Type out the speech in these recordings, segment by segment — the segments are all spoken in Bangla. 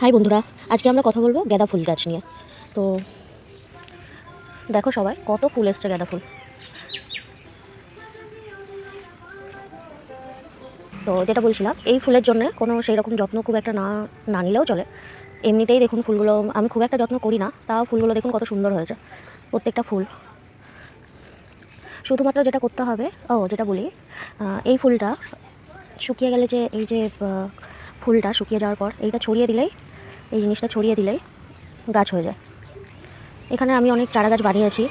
হাই বন্ধুরা, আজকে আমরা কথা বলবো গাঁদা ফুল গাছ নিয়ে। তো দেখো সবাই কত ফুল এসছে গাঁদা ফুল। তো যেটা বলছিলাম, এই ফুলের জন্য কোনো সেই রকম যত্ন খুব একটা না নিলেও চলে। এমনিতেই দেখুন ফুলগুলো আমি খুব একটা যত্ন করি না, তাও ফুলগুলো দেখুন কত সুন্দর হয়েছে প্রত্যেকটা ফুল। শুধুমাত্র যেটা করতে হবে, যেটা বলি, এই ফুলটা শুকিয়ে গেলে এই যে ফুলটা শুকিয়ে যাওয়ার পর এইটা ছড়িয়ে দিলেই, এই জিনিসটা ছড়িয়ে দিলেই গাছ হয়ে যায়। এখানে আমি অনেক চারা গাছ বানিয়েছি,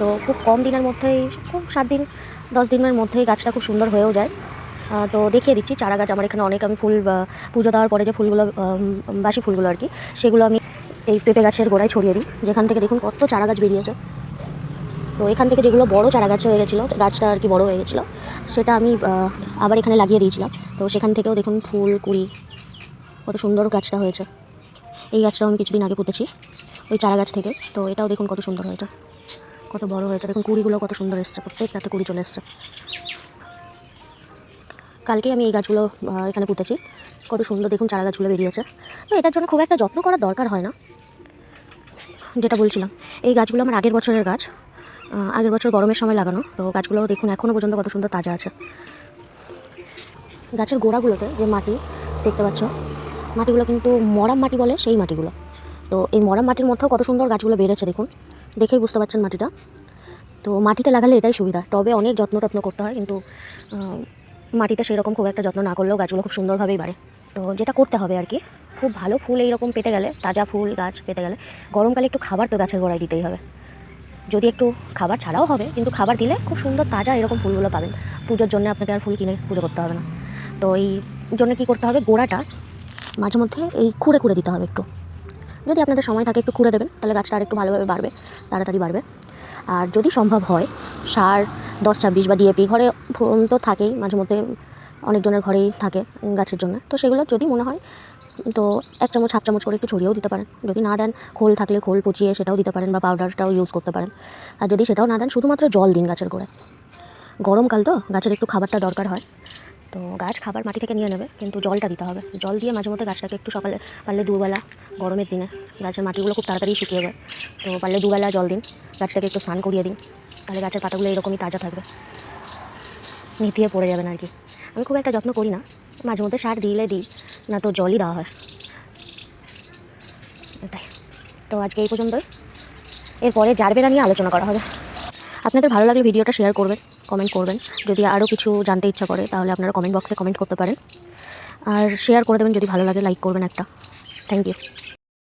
তো খুব কম দিনের মধ্যেই, খুব 7 দিন 10 দিনের মধ্যেই গাছটা খুব সুন্দর হয়েও যায়। তো দেখিয়ে দিচ্ছি চারা গাছ আমার এখানে অনেক। আমি ফুল পুজো দেওয়ার পরে যে ফুলগুলো, বাসি ফুলগুলো আর কি, সেগুলো আমি এই পেঁপে গাছের গোড়ায় ছড়িয়ে দিই, যেখান থেকে দেখুন কত চারা গাছ বেরিয়েছে। তো এখান থেকে যেগুলো বড় চারা গাছ হয়ে গেছিলো, গাছটা আর কি বড় হয়ে গেছিলো, সেটা আমি আবার এখানে লাগিয়ে দিয়েছিলাম। তো সেখান থেকেও দেখুন ফুল কুড়ি কত সুন্দর গাছটা হয়েছে। এই গাছটাও আমি কিছুদিন আগে পুঁতেছি ওই চারা গাছ থেকে। তো এটাও দেখুন কত সুন্দর হয়েছে, কত বড় হয়েছে। দেখুন কুড়িগুলো কত সুন্দর এসছে, প্রত্যেকটাতে কুড়ি চলে এসছে। কালকেই আমি এই গাছগুলো এখানে পুঁতেছি, কত সুন্দর দেখুন চারা গাছগুলো বেরিয়েছে। তো এটার জন্য খুব একটা যত্ন করার দরকার হয় না। যেটা বলছিলাম, এই গাছগুলো আমার আগের বছরের গাছ, আগের বছর গরমের সময় লাগানো। তো গাছগুলো দেখুন এখনও পর্যন্ত কত সুন্দর তাজা আছে। গাছের গোড়াগুলোতে যে মাটি দেখতে পাচ্ছ, মাটিগুলো কিন্তু মরাম মাটি বলে, সেই মাটিগুলো। তো এই মরাম মাটির মধ্যেও কত সুন্দর গাছগুলো বেড়েছে দেখুন, দেখেই বুঝতে পারছেন মাটিটা। তো মাটিতে লাগালে এটাই সুবিধা, টবে অনেক যত্ন করতে হয়, কিন্তু মাটিতে সেই রকম খুব একটা যত্ন না করলেও গাছগুলো খুব সুন্দরভাবেই বাড়ে। তো যেটা করতে হবে আর কি, খুব ভালো ফুল এইরকম পেতে গেলে, তাজা ফুল গাছ পেতে গেলে গরমকালে একটু খাবার তো গাছের গোড়ায় দিতেই হবে। যদি একটু খাবার ছাড়াও হবে, কিন্তু খাবার দিলে খুব সুন্দর তাজা এরকম ফুলগুলো পাবেন। পুজোর জন্য আপনাকে আর ফুল কিনে পুজো করতে হবে না। তো এই জন্য কী করতে হবে, গোড়াটা মাঝে মধ্যে এই খুঁড়ে দিতে হবে একটু। যদি আপনাদের সময় থাকে একটু খুঁড়ে দেবেন, তাহলে গাছটা আর একটু ভালোভাবে বাড়বে, তাড়াতাড়ি বাড়বে। আর যদি সম্ভব হয়, সার 10-26 বা ডিএপি ঘরে তো থাকেই, মাঝে মধ্যে অনেকজনের ঘরেই থাকে গাছের জন্য। তো সেগুলো যদি মনে হয় তো 1 চামচ 1/2 চামচ করে একটু ছড়িয়েও দিতে পারেন। যদি না দেন, খোল থাকলে খোল পচিয়ে সেটাও দিতে পারেন, বা পাউডারটাও ইউজ করতে পারেন। আর যদি সেটাও না দেন, শুধুমাত্র জল দিন গাছের গোড়ায়। গরমকাল তো গাছের একটু খাবারটা দরকার হয়। তো গাছ খাবার মাটি থেকে নিয়ে নেবে, কিন্তু জলটা দিতে হবে। জল দিয়ে মাঝে মধ্যে গাছটাকে একটু সকালে পারলে দুবেলা, গরমের দিনে গাছের মাটিগুলো খুব তাড়াতাড়ি শুকিয়ে যায়, তো পারলে দুবেলা জল দিন, গাছটাকে একটু স্নান করিয়ে দিন, তাহলে গাছের পাতাগুলো এরকমই তাজা থাকবে, নিতিয়ে পড়ে যাবেন আর কি। আমি খুব একটা যত্ন করি না, মাঝে মধ্যে সার দিলে দিই, না তো জলই দেওয়া হয়, এটাই। তো আজকে এই পর্যন্তই, এরপরে জারবেরা নিয়ে আলোচনা করা হবে। আপনাদের ভালো লাগলে ভিডিওটা শেয়ার করবেন, কমেন্ট করবেন। যদি আরও কিছু জানতে ইচ্ছা করে তাহলে আপনারা কমেন্ট বক্সে কমেন্ট করতে পারেন, আর শেয়ার করে দেবেন যদি ভালো লাগে, লাইক করবেন একটা। Thank you.